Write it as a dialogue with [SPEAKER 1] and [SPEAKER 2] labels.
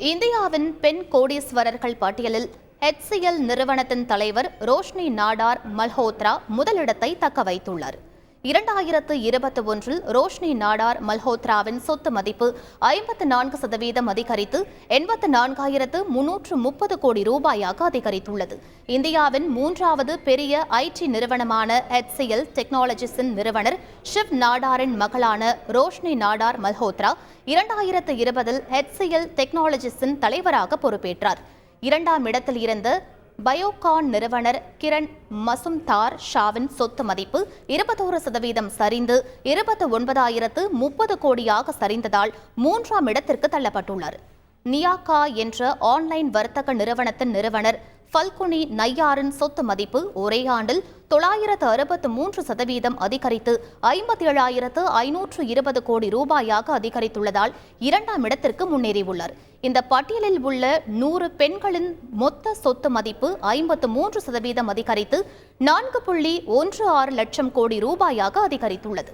[SPEAKER 1] இந்தியாவின் பெண் கோடீஸ்வரர்கள் பட்டியலில் HCL நிறுவனத்தின் தலைவர் ரோஷ்னி நாடார் மல்ஹோத்ரா முதலிடத்தை தக்க வைத்துள்ளார். 2021 ரோஷ்னி நாடார் மல்ஹோத்ராவின் சொத்து மதிப்பு 54% அதிகரித்து 84,330 கோடி ரூபாயாக அதிகரித்துள்ளது. இந்தியாவின் மூன்றாவது பெரிய IT நிறுவனமான HCL டெக்னாலஜிஸின் நிறுவனர் ஷிவ் நாடாரின் மகளான ரோஷ்னி நாடார் மல்ஹோத்ரா 2020 HCL டெக்னாலஜிஸின் தலைவராக பொறுப்பேற்றார். இரண்டாம் இடத்தில் இருந்த பயோகான் நிறுவனர் கிரண் மசும்தார் ஷாவின் சொத்து மதிப்பு 21% சரிந்து 29,030 கோடியாக சரிந்ததால் மூன்றாம் இடத்திற்கு தள்ளப்பட்டுள்ளார். நியாகா என்ற ஆன்லைன் வர்த்தக நிறுவனத்தின் நிறுவனர் ஃபல்குனி நய்யாரின் சொத்து மதிப்பு ஒரே ஆண்டில் 963% அதிகரித்து 57,520 கோடி ரூபாயாக அதிகரித்துள்ளதால் இரண்டாம் இடத்திற்கு முன்னேறியுள்ளார். இந்த பட்டியலில் உள்ள 100 பெண்களின் மொத்த சொத்து மதிப்பு 53% அதிகரித்து 4.16 லட்சம் கோடி ரூபாயாக அதிகரித்துள்ளது.